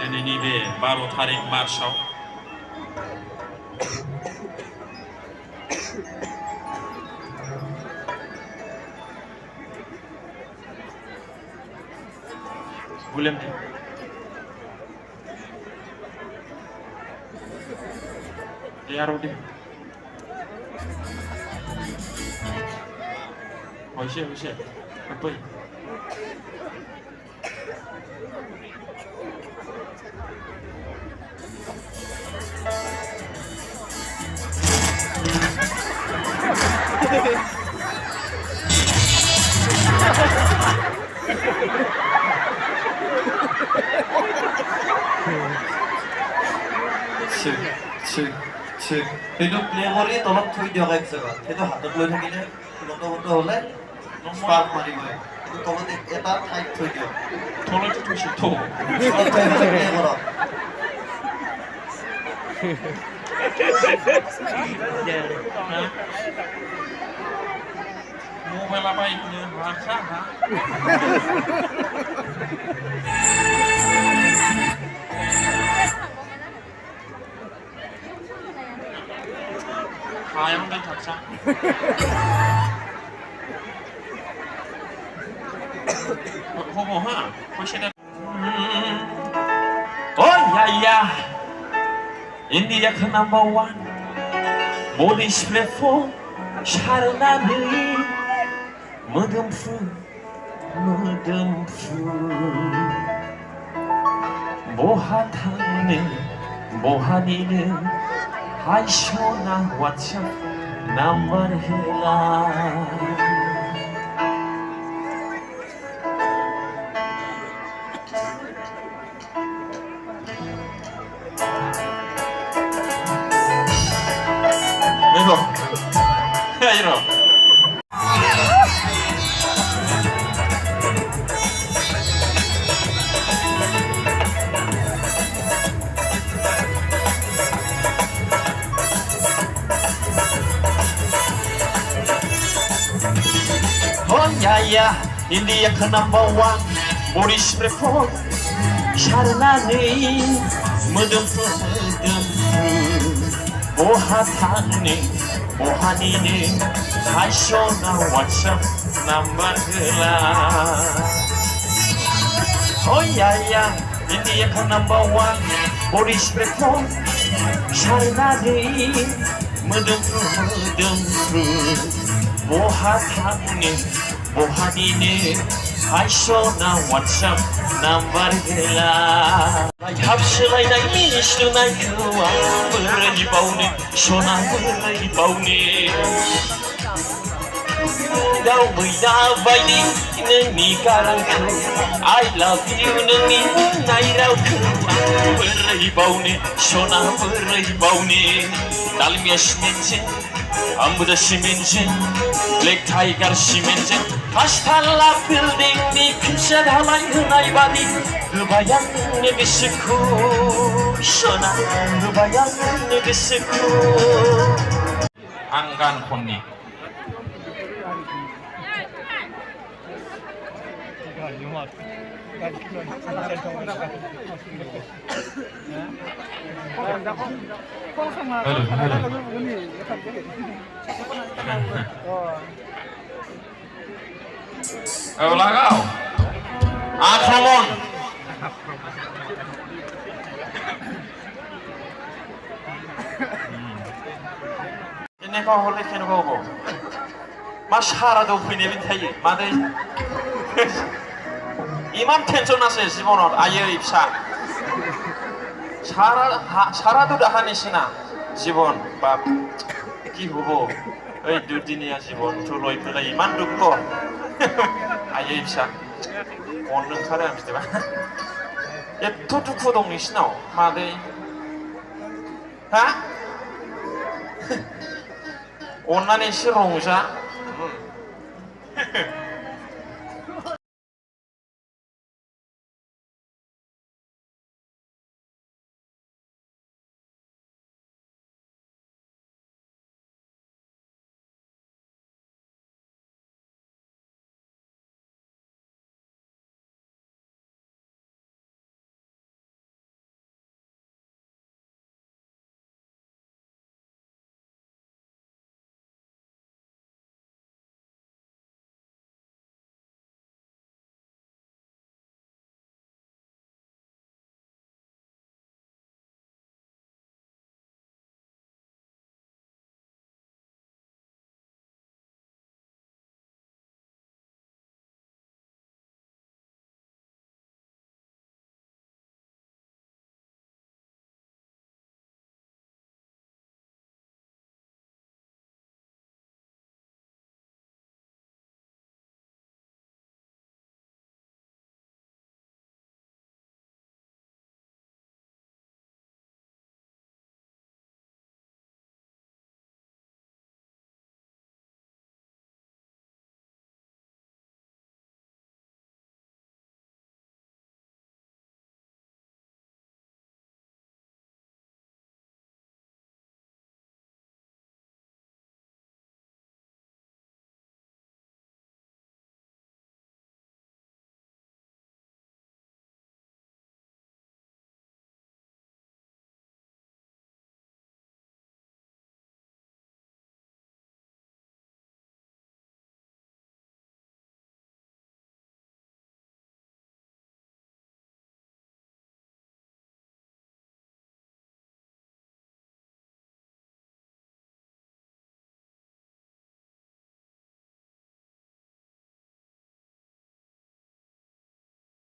दिनैनि बे 12 थारिख मार्चआव बुलेम दे यारो दे होइसे कतै সেইটো প্লে কৰি তলত থৈ দিয়ক এক জেগাত সেইটো হাতত লৈ থাকিলে লতবত হ'লে স্পাৰ্ক মাৰিবই সেইটো তলত এটা ঠাইত থৈ দিয়ক তলতে থৈছে তো প্লে কৰক मबाइला बायनो हाखा हा हायावनो दोनथारसा हबो हा फैसा Oh yeah Indiaखौ number 1 body spray for सारनानै मोदोमफ्रु बहा थांनो बहा नेनो हाय सना WhatsApp नाम्बार होला Ayo Oh yeah Indiaखौ number 1 body spray for सारनानै मोदोमफ्रु बहा थांनो बहा नेनो हाय सना WhatsApp नाम्बार होला Oh yeah Indiaखौ number 1 body spray for सारनानै मोदोमफ्रु बहा थांनो बहा नेनो हाय सना WhatsApp नाम्बार होला हाबसोलायनाय मिनिस्लुनायखौ आं बोरै बावनो सना बोरै बावनो दाउ मैना बायदि नोंनि गारांखौ I love you नोंनि बुंनाय रावखौ आं बोरै बावनो सना बोरै बावनो दालमिया सिमेन्टजों आंबो दा सिमेन्टजों ब्लेक टाइगार सिमेन्टजों पासथाला बिल्डिंनि खुन्थिया धालाय होनाय बादि होबाय आंनो गोसोखौ सना होबाय आंनो गोसोखौ आं गान खननि লাগাও আক্রমণ কেনেকুৱা হলে কেনেকুৱা হ'ব मा सारादौ फैनाय थायो मादै इमान टेनसन আছে জীবনত আयै फिसा সারাদौ দেখানিছিনা জীবন বাপ কি হব এই দুদিনিয়া জীবন লৈ পেলাই ইমান দুঃখ आयै फिसा अननो ओंखारो आं बिदिबा एथ' दुखु दं नोंसिनाव मादै हा अननानै एसे रंजा